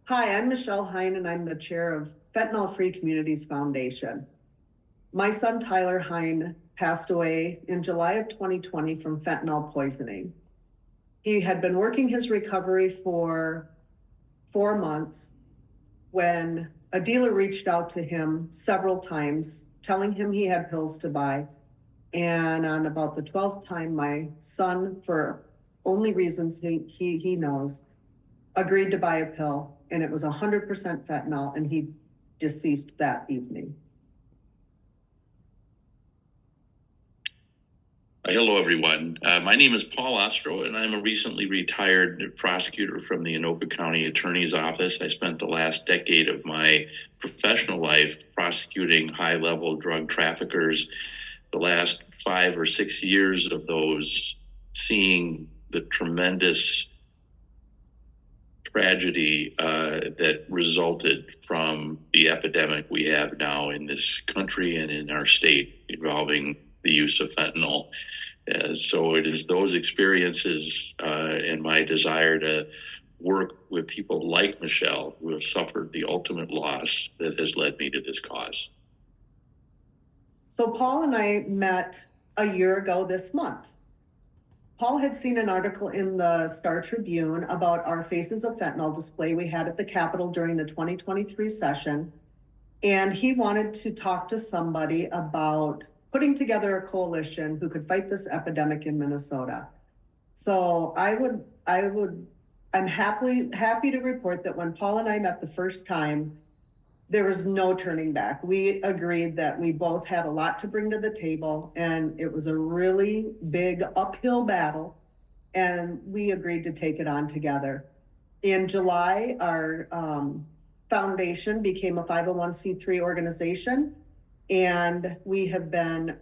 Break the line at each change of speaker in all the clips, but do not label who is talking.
Hi, I'm Michele Hein, and I'm the chair of Fentanyl Free Communities Foundation. My son, Tyler Hein, passed away in July of 2020 from fentanyl poisoning. He had been working his recovery for 4 months when a dealer reached out to him several times, telling him he had pills to buy. And on about the 12th time, my son, for only reasons he knows, agreed to buy a pill, and it was 100% fentanyl, and he deceased that evening.
Hello, everyone. My name is Paul Ostrow, and I'm a recently retired prosecutor from the Anoka County Attorney's Office. I spent the last decade of my professional life prosecuting high-level drug traffickers, the last 5 or 6 years of those seeing the tremendous tragedy that resulted from the epidemic we have now in this country and in our state involving the use of fentanyl. So it is those experiences and my desire to work with people like Michele who have suffered the ultimate loss that has led me to this cause.
So Paul and I met a year ago this month. Paul had seen an article in the Star Tribune about our Faces of Fentanyl display we had at the Capitol during the 2023 session. And he wanted to talk to somebody about putting together a coalition who could fight this epidemic in Minnesota. So I'm happy to report that when Paul and I met the first time, there was no turning back. We agreed that we both had a lot to bring to the table, and it was a really big uphill battle, and we agreed to take it on together. In July, our foundation became a 501c3 organization, and we have been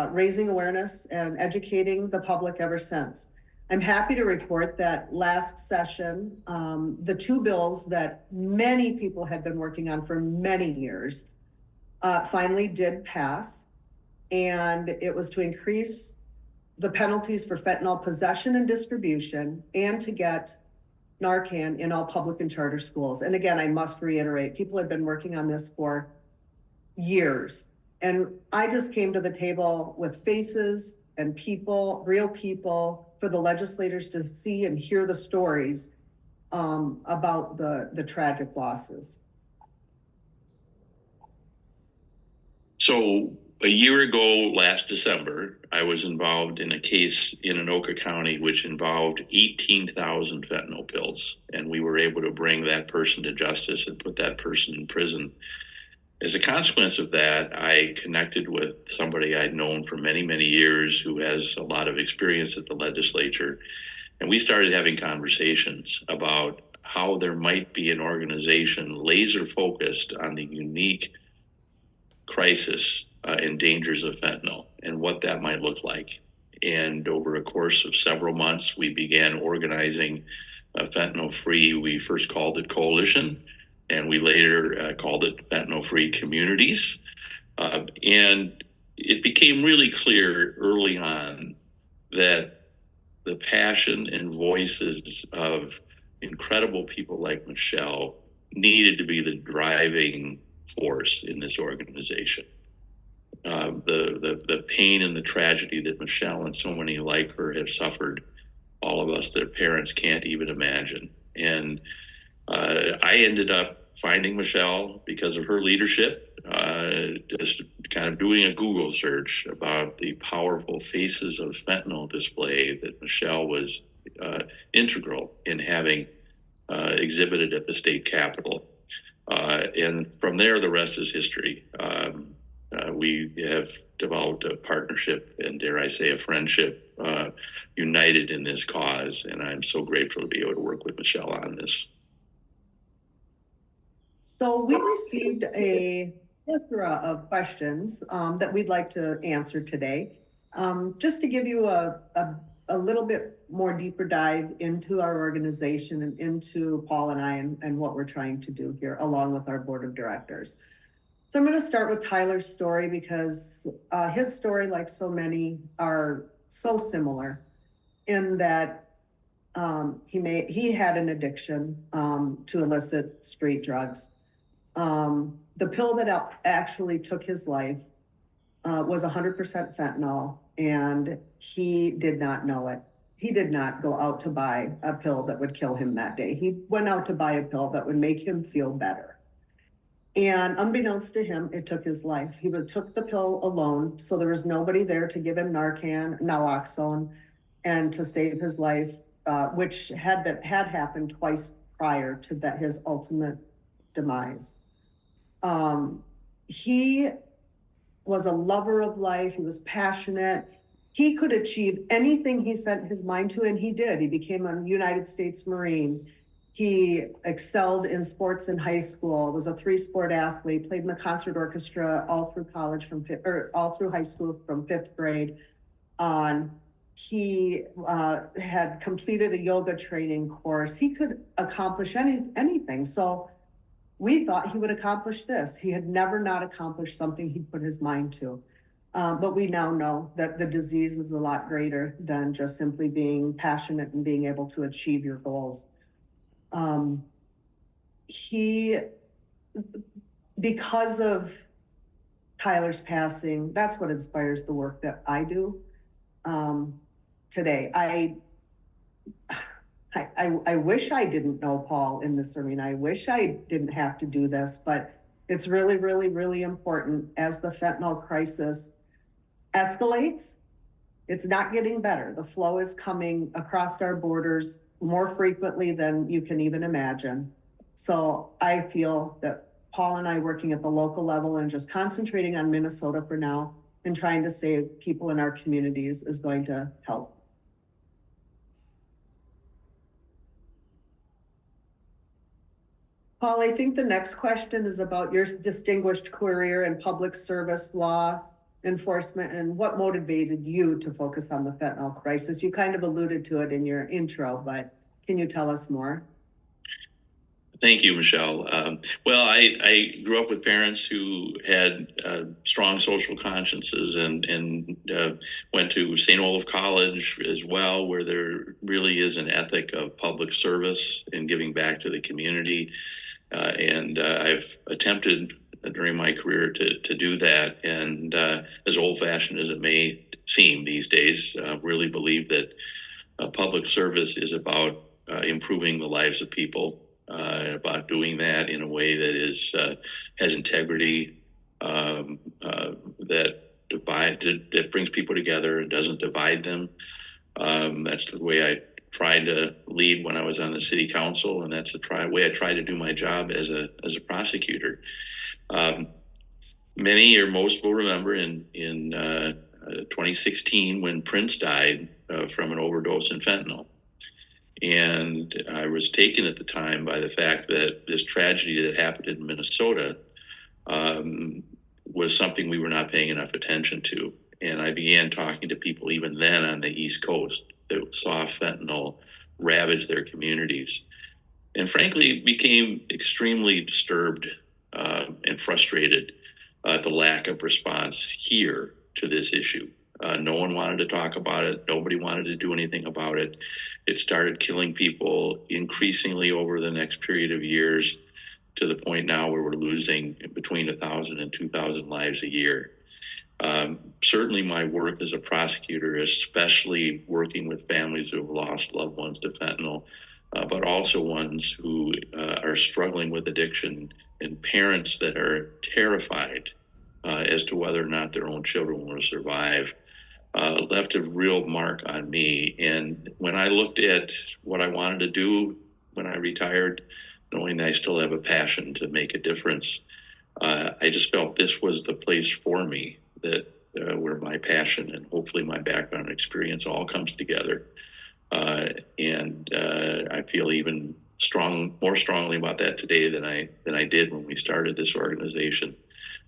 raising awareness and educating the public ever since. I'm happy to report that last session, the 2 bills that many people had been working on for many years finally did pass, and it was to increase the penalties for fentanyl possession and distribution, and to get Narcan in all public and charter schools. And again, I must reiterate, people have been working on this for years. And I just came to the table with faces and people, real people, for the legislators to see and hear the stories about the tragic losses.
So a year ago, last December, I was involved in a case in Anoka County which involved 18,000 fentanyl pills, and we were able to bring that person to justice and put that person in prison. As a consequence of that, I connected with somebody I'd known for many, many years who has a lot of experience at the legislature, and we started having conversations about how there might be an organization laser focused on the unique crisis and dangers of fentanyl and what that might look like. And over a course of several months, we began organizing Fentanyl Free. We first called it Coalition, and we later called it Fentanyl Free Communities. And it became really clear early on that the passion and voices of incredible people like Michele needed to be the driving force in this organization. The pain and the tragedy that Michele and so many like her have suffered, all of us, their parents can't even imagine. And I ended up finding Michele because of her leadership, just kind of doing a Google search about the powerful Faces of Fentanyl display that Michele was integral in having exhibited at the state capitol. And from there, the rest is history. We have developed a partnership and, dare I say, a friendship united in this cause. And I'm so grateful to be able to work with Michele on this.
So we received a plethora of questions that we'd like to answer today. Just to give you a little bit more deeper dive into our organization and into Paul and I and what we're trying to do here, along with our board of directors. So I'm going to start with Tyler's story because his story, like so many, are so similar in that He had an addiction to illicit street drugs. The pill that actually took his life was 100% fentanyl, and he did not know it. He did not go out to buy a pill that would kill him that day. He went out to buy a pill that would make him feel better. And unbeknownst to him, it took his life. He took the pill alone, so there was nobody there to give him Narcan, naloxone, and to save his life, which had happened twice prior to his ultimate demise. He was a lover of life. He was passionate. He could achieve anything he set his mind to, and he did. He became a United States Marine. He excelled in sports in high school, was a 3-sport athlete, played in the concert orchestra all through college all through high school from 5th grade on. He had completed a yoga training course. He could accomplish anything. So we thought he would accomplish this. He had never not accomplished something he put his mind to. But we now know that the disease is a lot greater than just simply being passionate and being able to achieve your goals. Because of Tyler's passing, that's what inspires the work that I do today. I wish I didn't know Paul in this arena. I wish I didn't have to do this, but it's really, really, really important as the fentanyl crisis escalates. It's not getting better. The flow is coming across our borders more frequently than you can even imagine. So I feel that Paul and I working at the local level and just concentrating on Minnesota for now and trying to save people in our communities is going to help. Paul, I think the next question is about your distinguished career in public service law enforcement and what motivated you to focus on the fentanyl crisis. You kind of alluded to it in your intro, but can you tell us more?
Thank you, Michelle. Well, I grew up with parents who had strong social consciences and went to St. Olaf College as well, where there really is an ethic of public service and giving back to the community. And I've attempted during my career to do that. And as old-fashioned as it may seem these days, really believe that public service is about improving the lives of people, about doing that in a way that has integrity, that brings people together and doesn't divide them. That's the way I tried to lead when I was on the city council, and that's the way I tried to do my job as a prosecutor. Many or most will remember in 2016 when Prince died from an overdose in fentanyl. And I was taken at the time by the fact that this tragedy that happened in Minnesota was something we were not paying enough attention to. And I began talking to people even then on the East Coast that saw fentanyl ravage their communities. And frankly, became extremely disturbed and frustrated at the lack of response here to this issue. No one wanted to talk about it. Nobody wanted to do anything about it. It started killing people increasingly over the next period of years to the point now where we're losing between 1,000 and 2,000 lives a year. Certainly my work as a prosecutor, especially working with families who have lost loved ones to fentanyl, but also ones who are struggling with addiction and parents that are terrified as to whether or not their own children will survive, left a real mark on me. And when I looked at what I wanted to do when I retired, knowing that I still have a passion to make a difference, I just felt this was the place for me, that where my passion and hopefully my background and experience all comes together. And I feel even more strongly about that today than I did when we started this organization,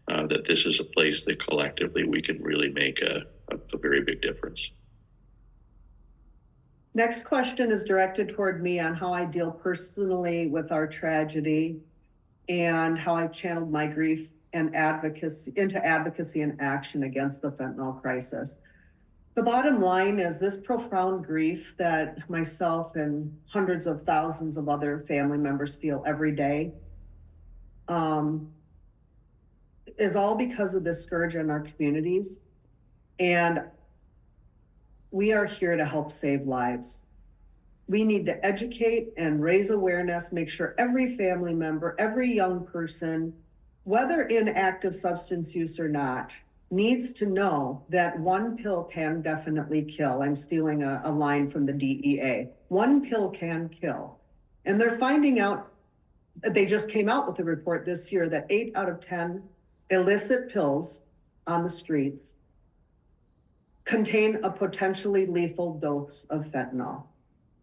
that this is a place that collectively we can really make a very big difference.
Next question is directed toward me on how I deal personally with our tragedy and how I've channeled my grief and advocacy and action against the fentanyl crisis. The bottom line is this profound grief that myself and hundreds of thousands of other family members feel every day is all because of this scourge in our communities. And we are here to help save lives. We need to educate and raise awareness, make sure every family member, every young person, whether in active substance use or not, needs to know that one pill can definitely kill. I'm stealing a line from the DEA. One pill can kill. And they're finding out, they just came out with a report this year that 8 out of 10 illicit pills on the streets contain a potentially lethal dose of fentanyl.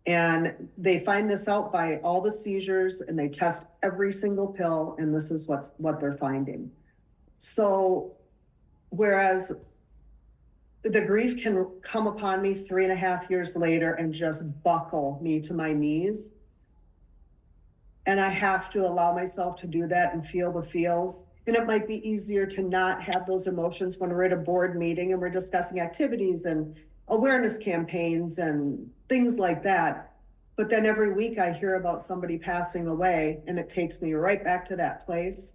And they find this out by all the seizures, and they test every single pill, and this is what they're finding. So whereas the grief can come upon me 3.5 years later and just buckle me to my knees, and I have to allow myself to do that and feel the feels. And it might be easier to not have those emotions when we're at a board meeting and we're discussing activities and awareness campaigns and things like that. But then every week I hear about somebody passing away, and it takes me right back to that place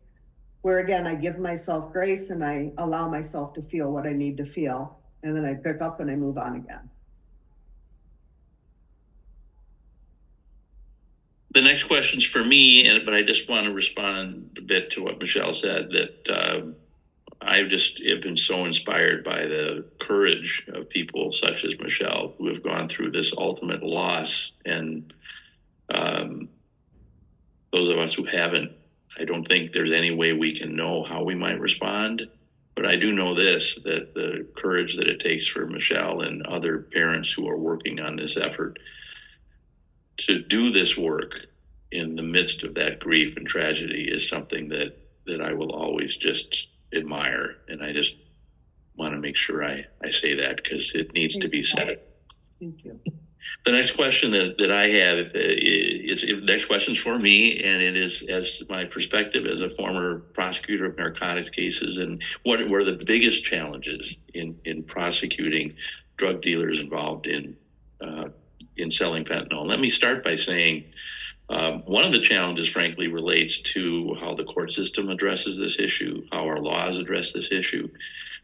where, again, I give myself grace and I allow myself to feel what I need to feel. And then I pick up and I move on again.
The next question's for me, but I just want to respond a bit to what Michele said, that I just have been so inspired by the courage of people such as Michele, who have gone through this ultimate loss. And those of us who haven't, I don't think there's any way we can know how we might respond. But I do know this, that the courage that it takes for Michele and other parents who are working on this effort to do this work in the midst of that grief and tragedy is something that I will always just admire. And I just want to make sure I say that, because it needs to be said.
Thank you.
The next question that I have is next question's for me, and it is as my perspective as a former prosecutor of narcotics cases, and what were the biggest challenges in prosecuting drug dealers involved in selling fentanyl. Let me start by saying one of the challenges, frankly, relates to how the court system addresses this issue, how our laws address this issue.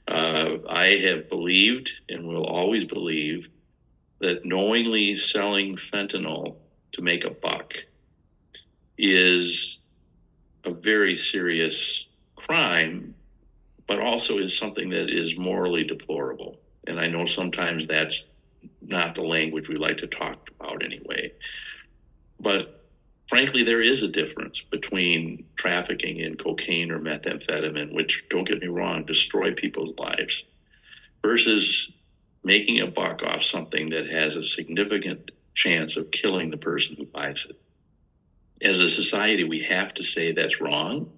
I have believed and will always believe that knowingly selling fentanyl to make a buck is a very serious crime, but also is something that is morally deplorable. And I know sometimes that's not the language we like to talk about anyway. But frankly, there is a difference between trafficking in cocaine or methamphetamine, which, don't get me wrong, destroy people's lives, versus making a buck off something that has a significant chance of killing the person who buys it. As a society, we have to say that's wrong.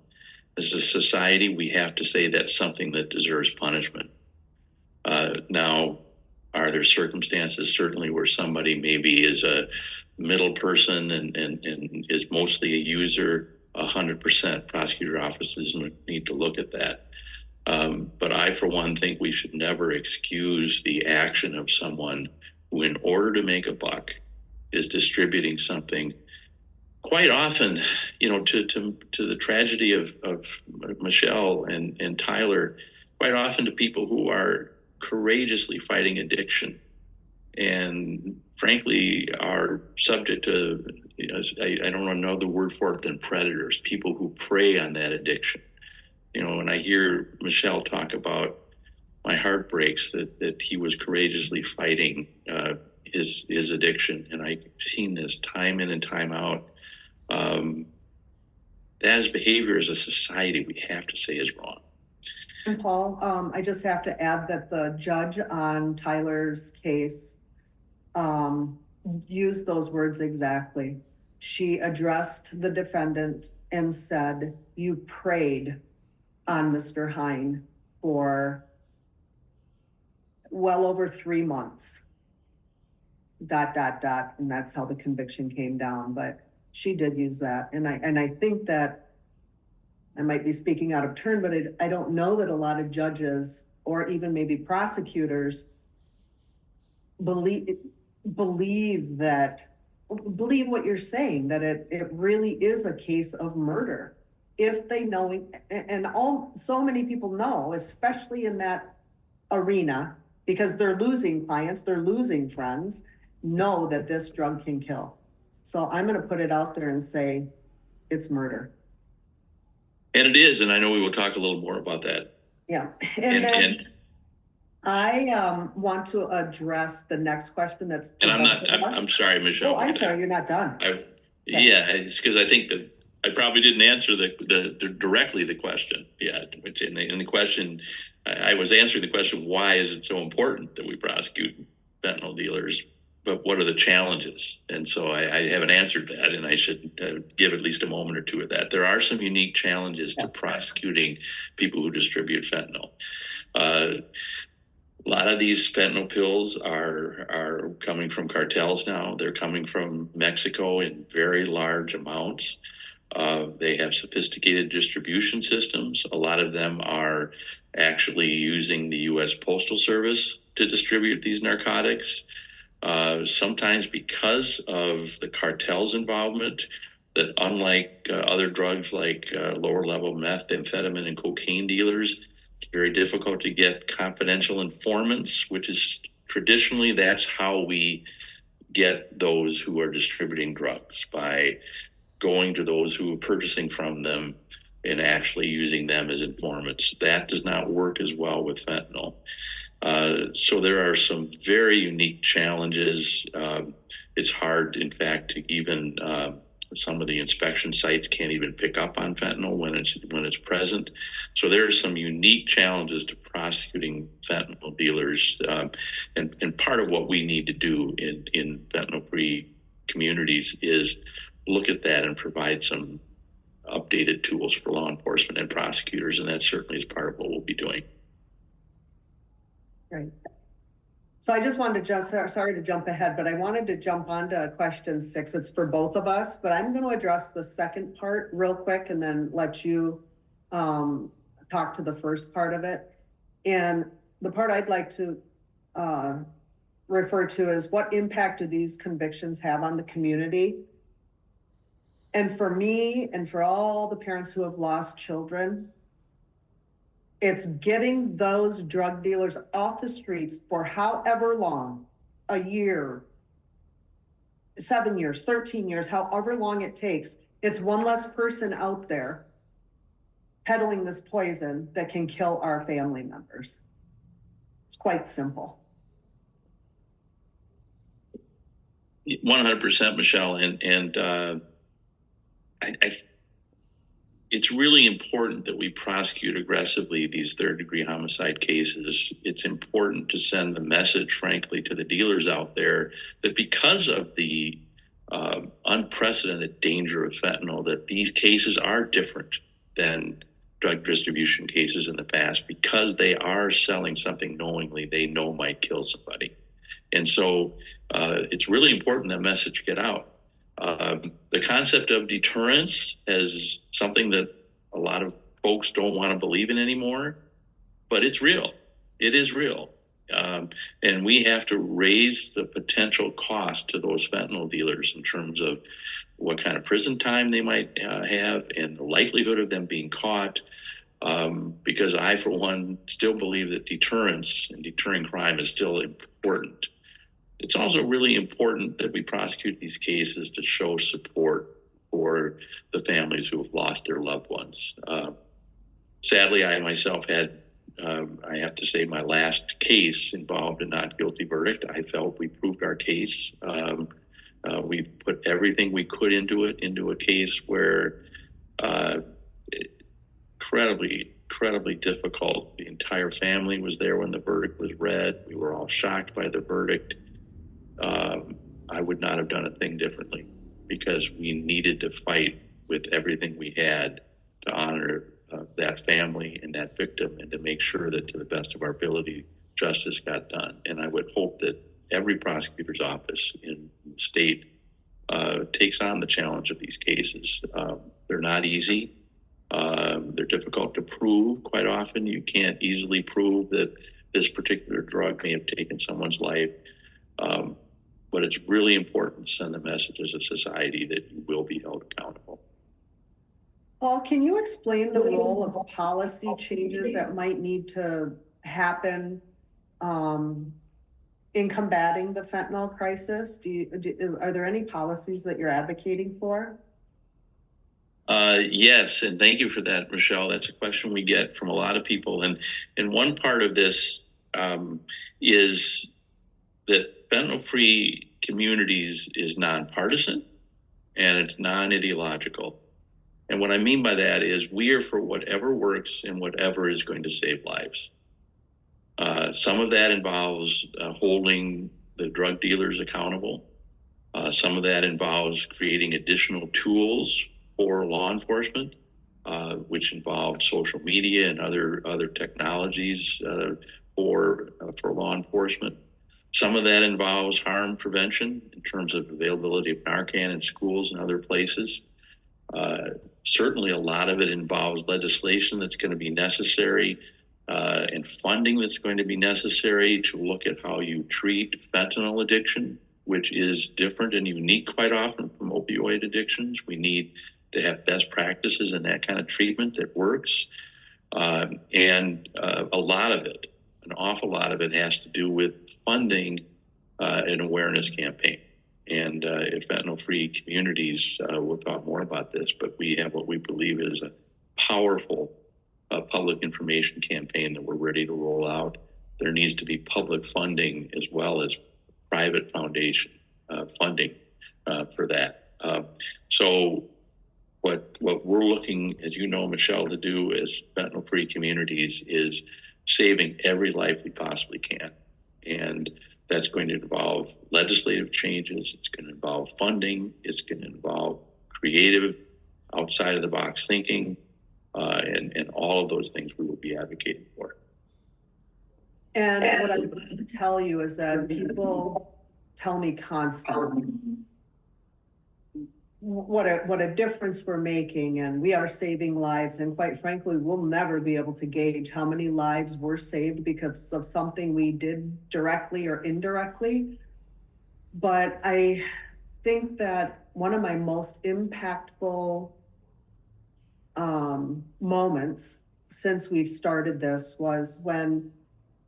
As a society, we have to say that's something that deserves punishment. Now, are there circumstances certainly where somebody maybe is a middle person and is mostly a user? 100% prosecutor offices need to look at that. But I, for one, think we should never excuse the action of someone who, in order to make a buck, is distributing something. Quite often, to the tragedy of Michele and Tyler, quite often to people who are courageously fighting addiction, and frankly are subject to, I don't know the word for it than predators, people who prey on that addiction. When I hear Michele talk about, my heart breaks that he was courageously fighting his addiction, and I've seen this time in and time out. That is behavior as a society we have to say is wrong.
And Paul, I just have to add that the judge on Tyler's case used those words exactly. She addressed the defendant and said, "You preyed on Mr. Hein for well over 3 months, ... And that's how the conviction came down." But she did use that. And I think that I might be speaking out of turn, but I don't know that a lot of judges or even maybe prosecutors believe believe that believe what you're saying, that it really is a case of murder. If they know, and all so many people know, especially in that arena, because they're losing clients, they're losing friends, know that this drug can kill. So I'm going to put it out there and say it's murder.
And it is, and I know we will talk a little more about that.
Yeah. And I want to address the next question that's.
And I'm sorry, Michele.
Oh, I'm sorry, you're not done.
Yeah, it's because I think that I probably didn't answer the directly the question yet. Which in the question, I was answering the question, why is it so important that we prosecute fentanyl dealers? But what are the challenges? And so I haven't answered that, and I should give at least a moment or two of that. There are some unique challenges to prosecuting people who distribute fentanyl. A lot of these fentanyl pills are coming from cartels now. They're coming from Mexico in very large amounts. They have sophisticated distribution systems. A lot of them are actually using the U.S. Postal Service to distribute these narcotics. Sometimes because of the cartel's involvement, that unlike other drugs like lower level meth, amphetamine, and cocaine dealers, it's very difficult to get confidential informants, which is traditionally that's how we get those who are distributing drugs, by going to those who are purchasing from them and actually using them as informants. That does not work as well with fentanyl. So there are some very unique challenges. It's hard, in fact, to even some of the inspection sites can't even pick up on fentanyl when it's present. So there are some unique challenges to prosecuting fentanyl dealers, and part of what we need to do in fentanyl-free communities is look at that and provide some updated tools for law enforcement and prosecutors, and that certainly is part of what we'll be doing.
Right. So I just wanted to sorry to jump ahead, but I wanted to jump on to question 6. It's for both of us, but I'm going to address the second part real quick and then let you talk to the first part of it. And the part I'd like to refer to is, what impact do these convictions have on the community? And for me, and for all the parents who have lost children, it's getting those drug dealers off the streets for however long, a year, 7 years, 13 years, however long it takes. It's one less person out there peddling this poison that can kill our family members. It's quite simple.
100%, Michele, and it's really important that we prosecute aggressively these third-degree homicide cases. It's important to send the message, frankly, to the dealers out there that because of the unprecedented danger of fentanyl, that these cases are different than drug distribution cases in the past, because they are selling something knowingly they know might kill somebody. And so it's really important that message get out. The concept of deterrence is something that a lot of folks don't want to believe in anymore, but it's real. It is real. And we have to raise the potential cost to those fentanyl dealers in terms of what kind of prison time they might have and the likelihood of them being caught. Because I, for one, still believe that deterrence and deterring crime is still important. It's also really important that we prosecute these cases to show support for the families who have lost their loved ones. Sadly, I myself had, I have to say, my last case involved a not guilty verdict. I felt we proved our case. We put everything we could into a case where incredibly difficult. The entire family was there when the verdict was read. We were all shocked by the verdict. I would not have done a thing differently, because we needed to fight with everything we had to honor that family and that victim, and to make sure that, to the best of our ability, justice got done. And I would hope that every prosecutor's office in the state takes on the challenge of these cases. They're not easy. They're difficult to prove. Quite often, you can't easily prove that this particular drug may have taken someone's life. But it's really important to send the message as a society that you will be held accountable.
Paul, can you explain the role of policy changes that might need to happen in combating the fentanyl crisis? Are there any policies that you're advocating for?
Yes, and thank you for that, Michele. That's a question we get from a lot of people. And one part of this is that Fentanyl Free Communities is nonpartisan and it's non-ideological. And what I mean by that is we are for whatever works and whatever is going to save lives. Some of that involves holding the drug dealers accountable. Some of that involves creating additional tools for law enforcement, which involve social media and other technologies for law enforcement. Some of that involves harm prevention in terms of availability of Narcan in schools and other places. Certainly, a lot of it involves legislation that's going to be necessary and funding that's going to be necessary to look at how you treat fentanyl addiction, which is different and unique quite often from opioid addictions. We need to have best practices in that kind of treatment that works. And a lot of it, an awful lot of it, has to do with funding an awareness campaign. And at Fentanyl Free Communities, we'll talk more about this, but we have what we believe is a powerful public information campaign that we're ready to roll out. There needs to be public funding as well as private foundation funding for that. So what we're looking, as you know, Michele, to do as Fentanyl Free Communities is saving every life we possibly can. And that's going to involve legislative changes. It's going to involve funding. It's going to involve creative, outside of the box thinking, and all of those things we will be advocating for.
And what I would tell you is that people tell me constantly what a difference we're making, and we are saving lives. And quite frankly, we'll never be able to gauge how many lives were saved because of something we did directly or indirectly. But I think that one of my most impactful moments since we've started this was when,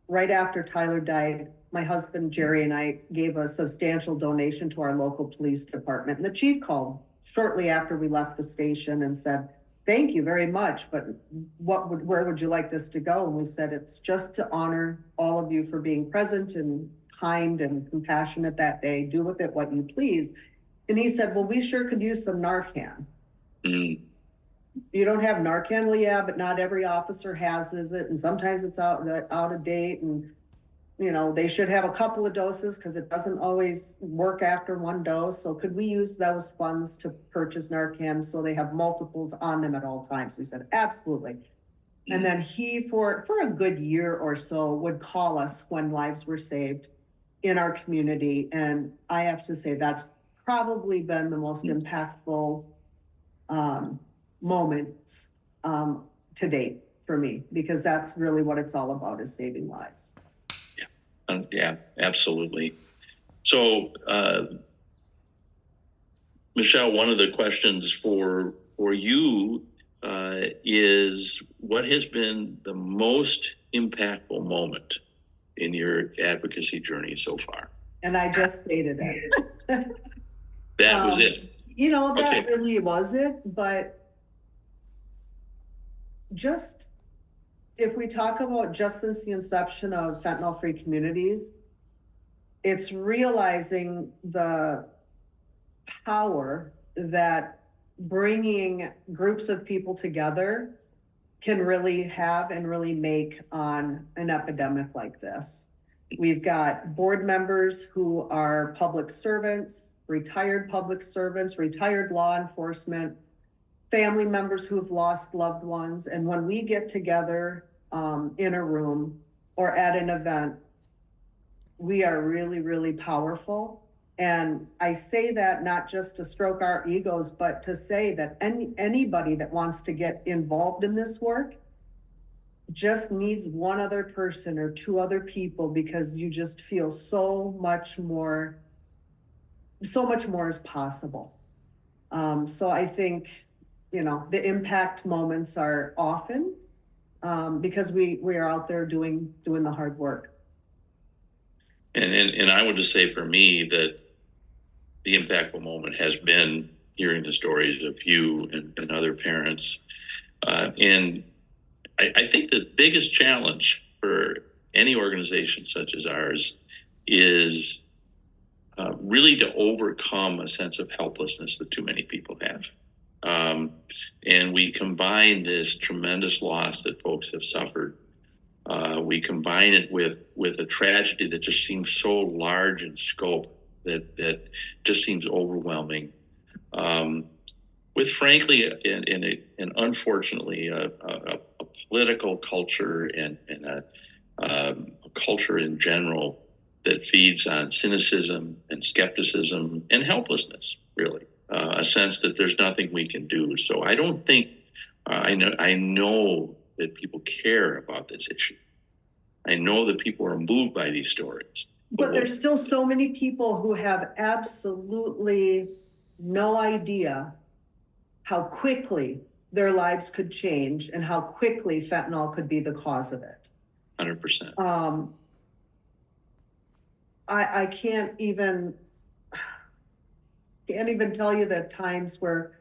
right after Tyler died, my husband, Jerry, and I gave a substantial donation to our local police department. And the chief called shortly after we left the station and said, "Thank you very much, but where would you like this to go?" And we said, "It's just to honor all of you for being present and kind and compassionate that day. Do with it what you please." And he said, "Well, we sure could use some Narcan."
Mm.
You don't have Narcan? Well, yeah, but not every officer has it, and sometimes it's out of date, and they should have a couple of doses because it doesn't always work after one dose. So could we use those funds to purchase Narcan so they have multiples on them at all times? We said, absolutely. And then he, for a good year or so, would call us when lives were saved in our community. And I have to say, that's probably been the most impactful moments to date for me, because that's really what it's all about, is saving lives.
Yeah, absolutely. So, Michele, one of the questions for you is, what has been the most impactful moment in your advocacy journey so far?
And I just stated it.
That was it.
That really was it. But just, if we talk about just since the inception of Fentanyl Free Communities, it's realizing the power that bringing groups of people together can really have and really make on an epidemic like this. We've got board members who are public servants, retired law enforcement, family members who have lost loved ones. And when we get together in a room or at an event, we are really, really powerful. And I say that not just to stroke our egos, but to say that anybody that wants to get involved in this work, just needs one other person or two other people, because you just feel so much more is possible. So I think, the impact moments are often, because we are out there doing the hard work.
And I would just say for me that the impactful moment has been hearing the stories of you and other parents. And I think the biggest challenge for any organization such as ours is really to overcome a sense of helplessness that too many people have. And we combine this tremendous loss that folks have suffered. We combine it with a tragedy that just seems so large in scope that just seems overwhelming. With frankly and unfortunately a political culture and a culture in general that feeds on cynicism and skepticism and helplessness, really, a sense that there's nothing we can do. So I don't think I know that people care about this issue. I know that people are moved by these stories.
But there's still so many people who have absolutely no idea how quickly their lives could change and how quickly fentanyl could be the cause of it.
100%.
I can't even tell you the times where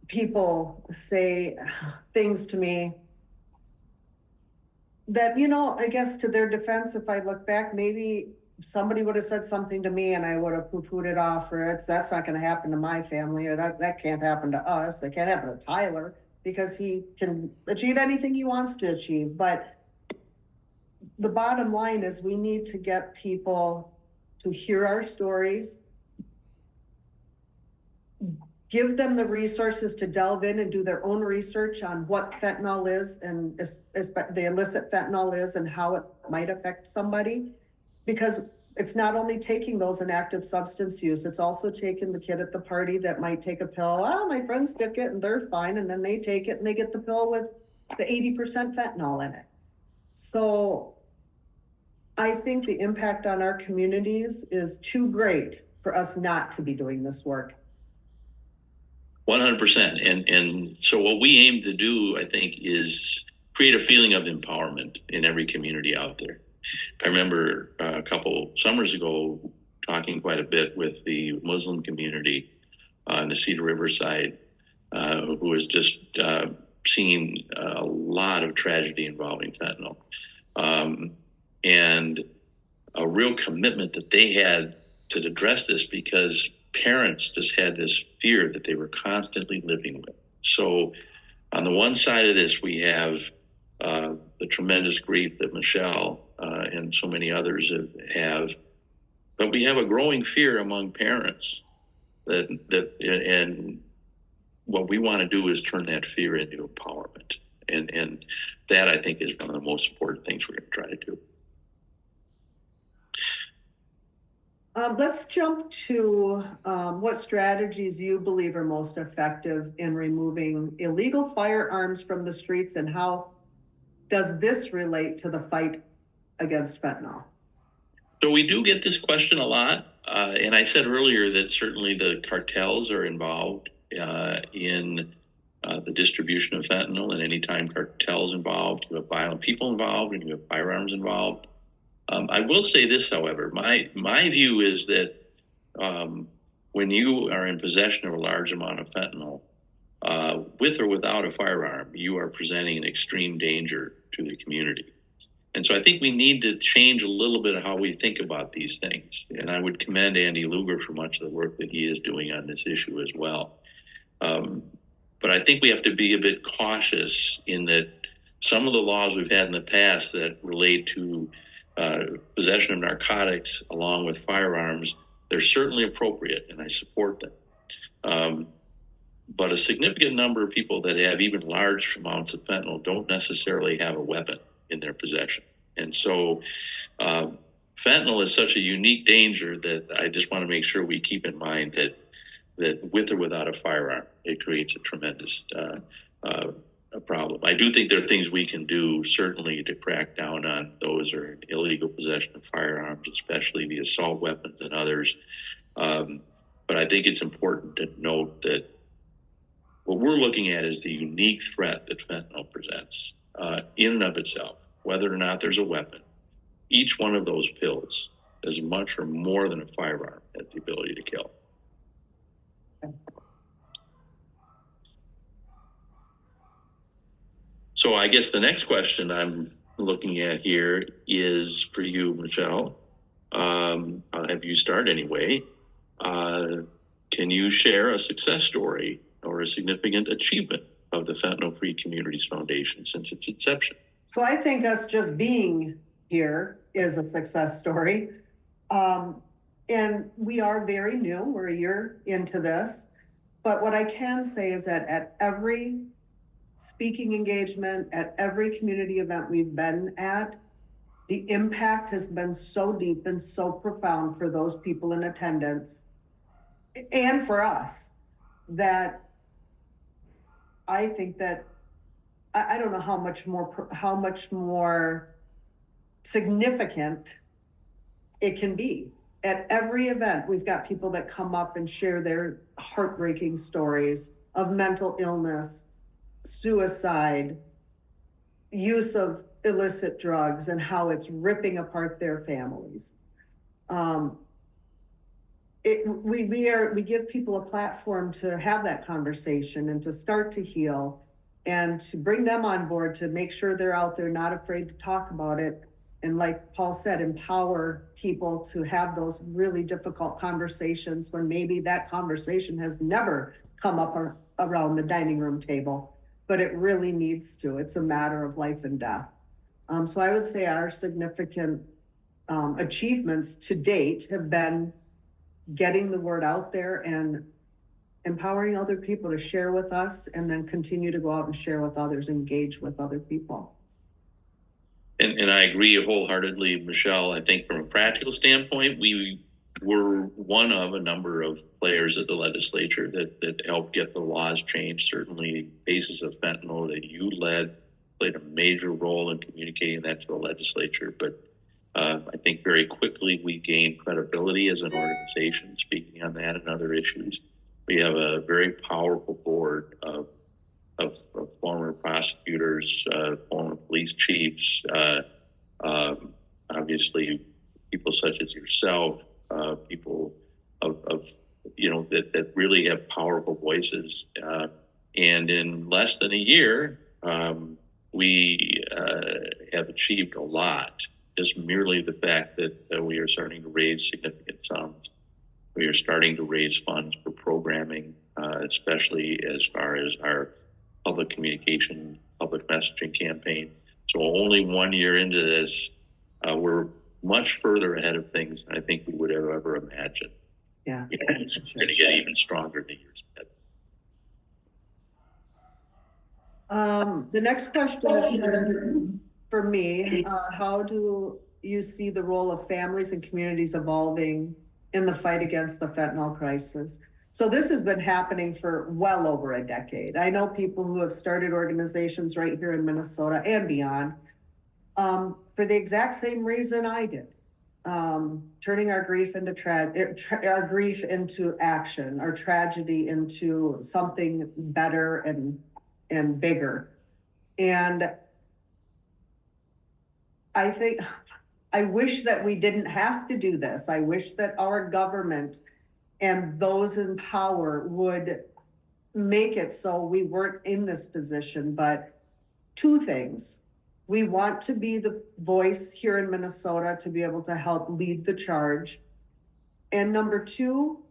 people say things to me that, I guess to their defense, if I look back, maybe somebody would have said something to me and I would have poo-pooed it off, or that's not going to happen to my family, or that can't happen to us. That can't happen to Tyler because he can achieve anything he wants to achieve. But the bottom line is we need to get people to hear our stories, give them the resources to delve in and do their own research on what fentanyl is and the illicit fentanyl is and how it might affect somebody. Because it's not only taking those in active substance use, it's also taking the kid at the party that might take a pill. Oh, my friends took it and they're fine. And then they take it and they get the pill with the 80% fentanyl in it. So I think the impact on our communities is too great for us not to be doing this work.
100%. And so what we aim to do, I think, is create a feeling of empowerment in every community out there. I remember a couple summers ago talking quite a bit with the Muslim community on the Cedar River side, who was just seeing a lot of tragedy involving fentanyl, and a real commitment that they had to address this because parents just had this fear that they were constantly living with. So on the one side of this, we have the tremendous grief that Michele and so many others have, but we have a growing fear among parents and what we want to do is turn that fear into empowerment. And that, I think, is one of the most important things we're going to try to do.
Let's jump to what strategies you believe are most effective in removing illegal firearms from the streets, and how does this relate to the fight against fentanyl?
So we do get this question a lot. And I said earlier that certainly the cartels are involved in the distribution of fentanyl. And anytime cartels involved, you have violent people involved and you have firearms involved. I will say this, however, my view is that when you are in possession of a large amount of fentanyl, with or without a firearm, you are presenting an extreme danger to the community. And so I think we need to change a little bit of how we think about these things. And I would commend Andy Luger for much of the work that he is doing on this issue as well. But I think we have to be a bit cautious in that some of the laws we've had in the past that relate to possession of narcotics along with firearms, they're certainly appropriate and I support them. But a significant number of people that have even large amounts of fentanyl don't necessarily have a weapon in their possession. And so fentanyl is such a unique danger that I just want to make sure we keep in mind that with or without a firearm, it creates a tremendous problem. I do think there are things we can do certainly to crack down on those who are in illegal possession of firearms, especially the assault weapons and others. But I think it's important to note that what we're looking at is the unique threat that fentanyl presents in and of itself, whether or not there's a weapon. Each one of those pills, as much or more than a firearm, has the ability to kill. So I guess the next question I'm looking at here is for you, Michele. I'll have you start anyway. Can you share a success story or a significant achievement of the Fentanyl Free Communities Foundation since its inception?
So I think us just being here is a success story. And we are very new, we're a year into this. But what I can say is that at every speaking engagement, at every community event we've been at, the impact has been so deep and so profound for those people in attendance and for us that I think that I don't know how much more significant it can be. At every event, we've got people that come up and share their heartbreaking stories of mental illness, suicide, use of illicit drugs, and how it's ripping apart their families. We give people a platform to have that conversation and to start to heal and to bring them on board to make sure they're out there not afraid to talk about it. And like Paul said, empower people to have those really difficult conversations when maybe that conversation has never come up around the dining room table, but it really needs to. It's a matter of life and death. So I would say our significant achievements to date have been getting the word out there and empowering other people to share with us, and then continue to go out and share with others, engage with other people.
And I agree wholeheartedly, Michele. I think from a practical standpoint, we were one of a number of players at the legislature that helped get the laws changed. Certainly, cases of fentanyl that you led played a major role in communicating that to the legislature. But I think very quickly we gained credibility as an organization speaking on that and other issues. We have a very powerful board of former prosecutors, former police chiefs, obviously people such as yourself, people that really have powerful voices. And in less than a year, we have achieved a lot. Just merely the fact that we are starting to raise significant sums. We are starting to raise funds for programming, especially as far as our public communication, public messaging campaign. So only 1 year into this, we're much further ahead of things than I think we would have ever imagined.
Yeah,
It's going to get even stronger in the years
ahead. The next question is for me. How do you see the role of families and communities evolving in the fight against the fentanyl crisis? So this has been happening for well over a decade. I know people who have started organizations right here in Minnesota and beyond for the exact same reason I did. Turning our grief into action, our tragedy into something better and bigger. And I wish that we didn't have to do this. I wish that our government and those in power would make it so we weren't in this position. But two things: we want to be the voice here in Minnesota to be able to help lead the charge. And number two,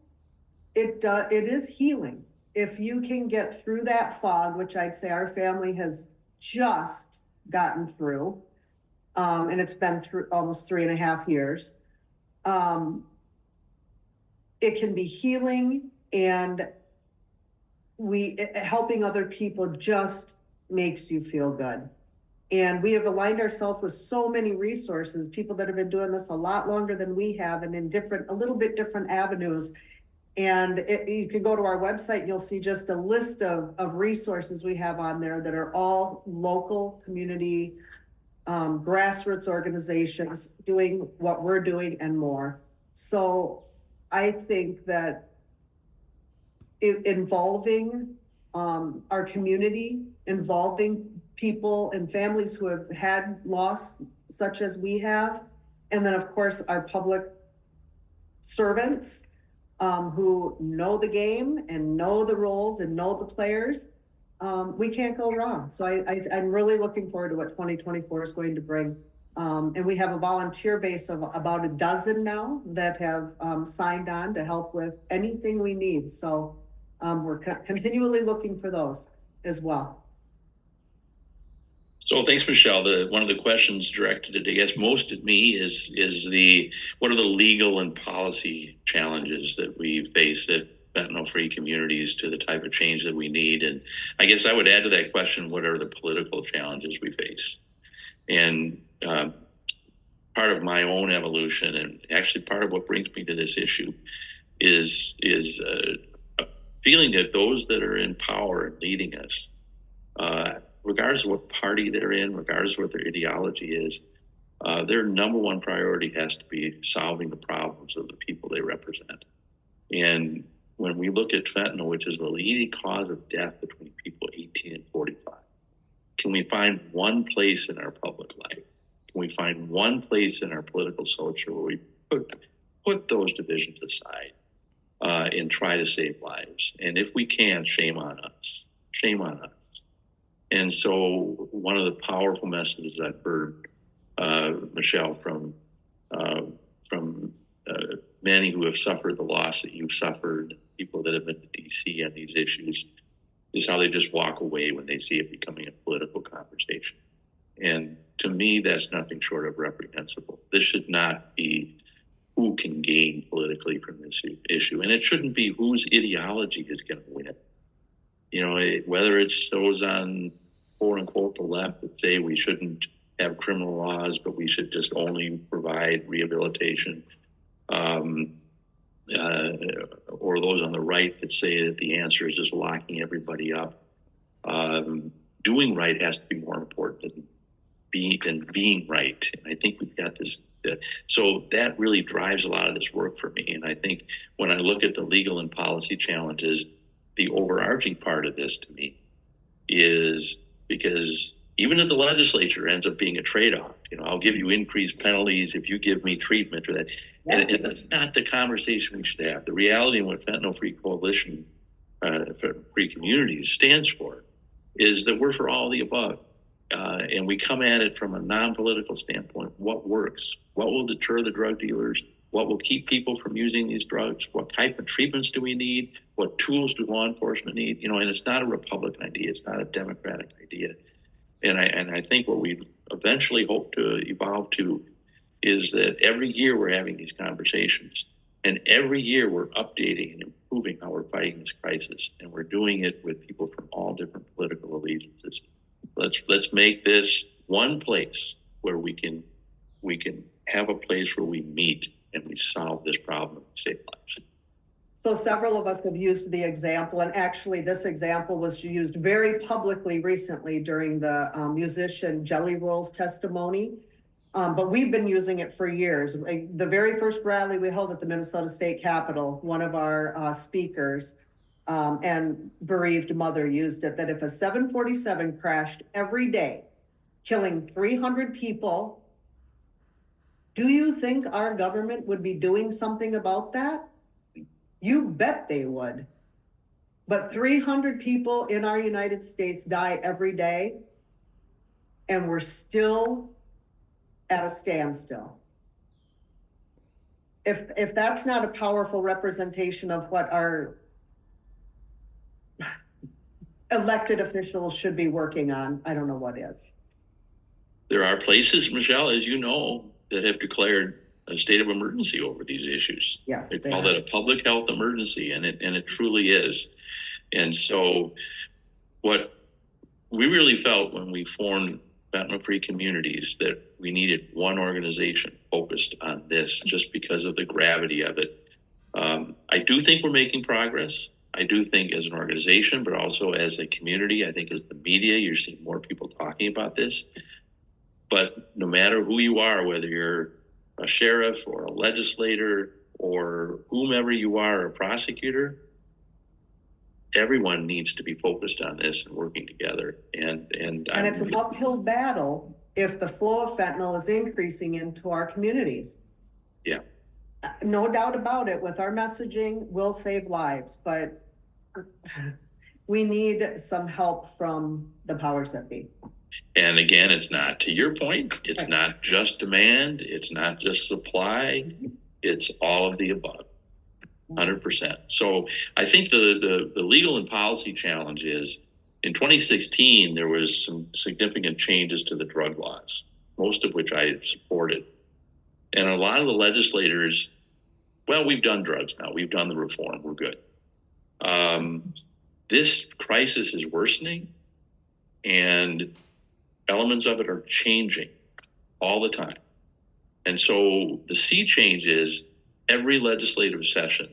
it is healing. If you can get through that fog, which I'd say our family has just gotten through, and it's been through almost 3.5 years, it can be healing, and helping other people just makes you feel good. And we have aligned ourselves with so many resources, people that have been doing this a lot longer than we have, and in a little bit different avenues. And you can go to our website, and you'll see just a list of resources we have on there that are all local community, grassroots organizations doing what we're doing and more. So I think that involving our community, involving people and families who have had loss such as we have, and then of course our public servants who know the game and know the roles and know the players, we can't go wrong. So I'm really looking forward to what 2024 is going to bring. And we have a volunteer base of about a dozen now that have signed on to help with anything we need. So we're continually looking for those as well.
So thanks, Michele. One of the questions directed at, I guess, most at me is what are the legal and policy challenges that we face at Fentanyl Free Communities to the type of change that we need? And I guess I would add to that question, what are the political challenges we face? And part of my own evolution, and actually part of what brings me to this issue, is a feeling that those that are in power and leading us, regardless of what party they're in, regardless of what their ideology is, their number one priority has to be solving the problems of the people they represent. And when we look at fentanyl, which is the leading cause of death between people 18 and 45, can we find one place in our public life? Can we find one place in our political culture where we put those divisions aside and try to save lives? And if we can, shame on us. Shame on us. And so one of the powerful messages I've heard, Michele, from many who have suffered the loss that you've suffered, people that have been to DC on these issues, is how they just walk away when they see it becoming a political conversation. And to me, that's nothing short of reprehensible. This should not be who can gain politically from this issue. And it shouldn't be whose ideology is going to win. You know, whether it's those on quote unquote the left that say we shouldn't have criminal laws, but we should just only provide rehabilitation, or those on the right that say that the answer is just locking everybody up. Doing right has to be more important than being right. And I think we've got this. So that really drives a lot of this work for me. And I think when I look at the legal and policy challenges, the overarching part of this to me is because even if the legislature ends up being a trade-off, you know, I'll give you increased penalties if you give me treatment or that. Yeah. And that's not the conversation we should have. The reality in what Fentanyl Free Coalition, Free Communities stands for is that we're for all the above. And we come at it from a non-political standpoint. What works? What will deter the drug dealers? What will keep people from using these drugs? What type of treatments do we need? What tools do law enforcement need? You know, and it's not a Republican idea. It's not a Democratic idea. And I think what we eventually hope to evolve to is that every year we're having these conversations, and every year we're updating and improving how we're fighting this crisis, and we're doing it with people from all different political allegiances. Let's make this one place where we can have a place where we meet and we solve this problem and save lives.
So several of us have used the example, and actually this example was used very publicly recently during the musician Jelly Roll's testimony. But we've been using it for years. The very first rally we held at the Minnesota State Capitol, one of our speakers and bereaved mother used it, that if a 747 crashed every day, killing 300 people, do you think our government would be doing something about that? You bet they would. But 300 people in our United States die every day, and we're still at a standstill. If that's not a powerful representation of what our elected officials should be working on, I don't know what is.
There are places, Michele, as you know, that have declared a state of emergency over these issues.
Yes,
they call that a public health emergency, and it truly is. And so what we really felt when we formed Fentanyl Free Communities, that we needed one organization focused on this just because of the gravity of it. I do think we're making progress. I do think as an organization, but also as a community, I think as the media, you're seeing more people talking about this. But no matter who you are, whether you're a sheriff or a legislator or whomever you are, a prosecutor, everyone needs to be focused on this and working together. And
it's an uphill battle if the flow of fentanyl is increasing into our communities.
Yeah.
No doubt about it, with our messaging, we'll save lives, but we need some help from the powers that be.
And again, it's not, to your point, it's not just demand, it's not just supply, it's all of the above, 100%. So I think the legal and policy challenge is, in 2016, there was some significant changes to the drug laws, most of which I supported. And a lot of the legislators, well, we've done drugs now, we've done the reform, we're good. This crisis is worsening, and elements of it are changing all the time. And so the sea change is every legislative session,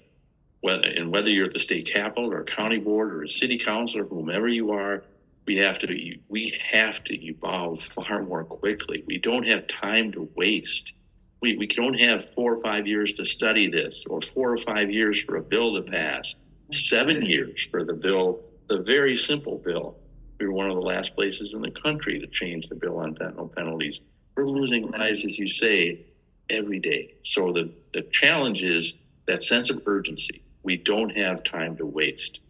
whether you're at the state capitol or a county board or a city council or whomever you are, we have to evolve far more quickly. We don't have time to waste. We don't have 4 or 5 years to study this, or 4 or 5 years for a bill to pass, 7 years for the bill, the very simple bill. We were one of the last places in the country to change the bill on fentanyl penalties. We're losing lives, as you say, every day. So the challenge is that sense of urgency. We don't have time to waste.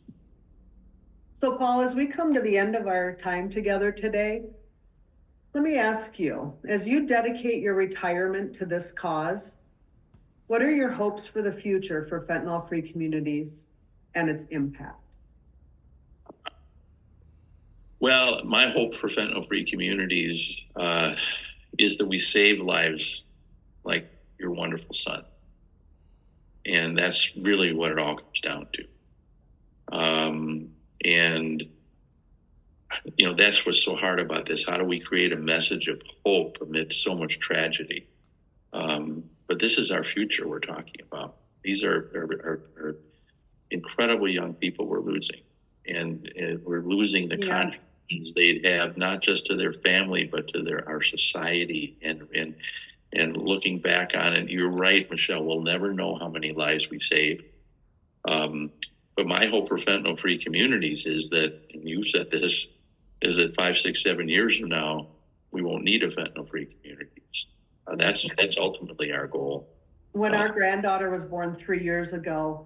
So Paul, as we come to the end of our time together today, let me ask you, as you dedicate your retirement to this cause, what are your hopes for the future for Fentanyl Free Communities and its impact?
Well, my hope for Fentanyl Free Communities is that we save lives like your wonderful son. And that's really what it all comes down to. And, you know, that's what's so hard about this. How do we create a message of hope amid so much tragedy? But this is our future we're talking about. These are incredible young people we're losing. And we're losing the confidence they have, not just to their family, but to our society. And looking back on it, you're right, Michele, we'll never know how many lives we saved. But my hope for Fentanyl Free Communities is that, and you've said this, is that 5, 6, 7 years from now, we won't need a Fentanyl Free Communities. That's ultimately our goal.
When our granddaughter was born 3 years ago,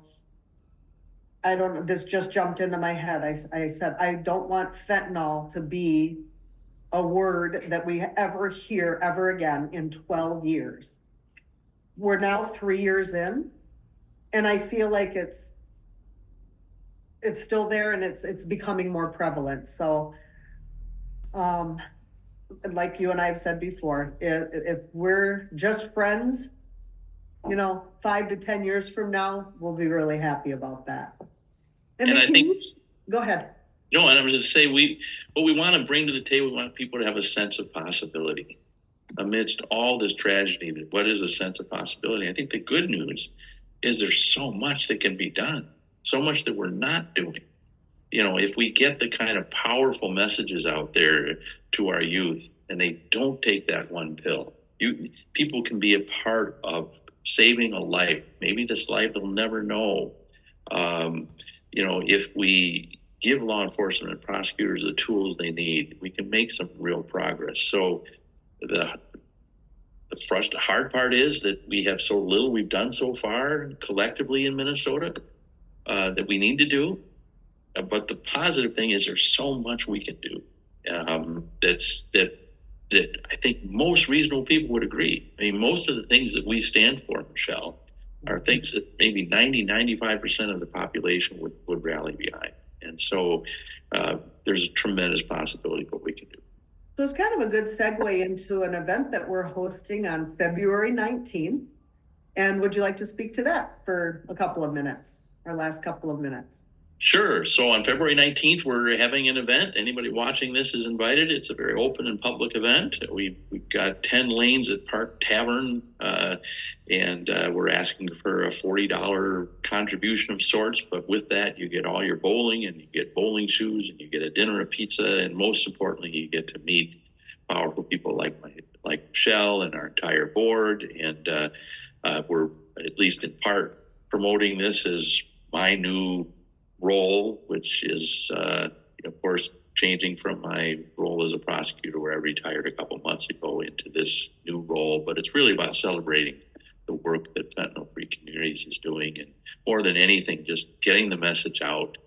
I don't know, this just jumped into my head. I said, I don't want fentanyl to be a word that we ever hear ever again in 12 years. We're now 3 years in, and I feel like it's still there, and it's becoming more prevalent. So, like you and I have said before, if we're just friends, 5 to 10 years from now, we'll be really happy about that. And I think, go ahead.
No, and I was just say what we want to bring to the table, we want people to have a sense of possibility amidst all this tragedy. What is a sense of possibility? I think the good news is there's so much that can be done, so much that we're not doing. If we get the kind of powerful messages out there to our youth, and they don't take that one pill, people can be a part of saving a life. Maybe this life they'll never know. If we give law enforcement and prosecutors the tools they need, we can make some real progress. So the hard part is that we have so little we've done so far collectively in Minnesota that we need to do. But the positive thing is there's so much we can do that I think most reasonable people would agree. I mean, most of the things that we stand for, Michele, are things that maybe 95% of the population would rally behind. And so there's a tremendous possibility of what we can do.
So it's kind of a good segue into an event that we're hosting on February 19th. And would you like to speak to that for a couple of minutes, our last couple of minutes?
Sure. So on February 19th, we're having an event. Anybody watching this is invited. It's a very open and public event. We've got 10 lanes at Park Tavern, and we're asking for a $40 contribution of sorts. But with that, you get all your bowling, and you get bowling shoes, and you get a dinner, a pizza, and most importantly, you get to meet powerful people like Michele and our entire board. And we're, at least in part, promoting this as my new role, which is, of course, changing from my role as a prosecutor, where I retired a couple months ago, into this new role. But it's really about celebrating the work that Fentanyl Free Communities is doing, and more than anything, just getting the message out.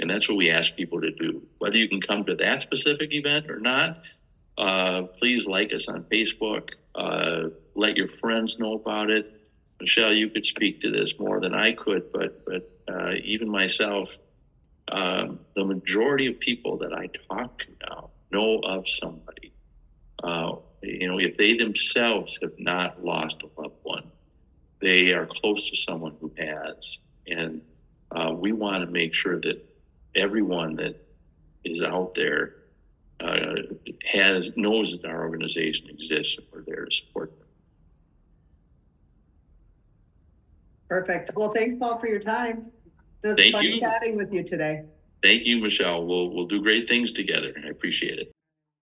And that's what we ask people to do. Whether you can come to that specific event or not, please like us on Facebook. Let your friends know about it. Michele, you could speak to this more than I could, but even myself, the majority of people that I talk to now know of somebody, if they themselves have not lost a loved one, they are close to someone who has. And we want to make sure that everyone that is out there knows that our organization exists and we're there to support them.
Perfect. Well, thanks, Paul, for your time. It was fun chatting with you today.
Thank you, Michele. We'll do great things together. I appreciate it.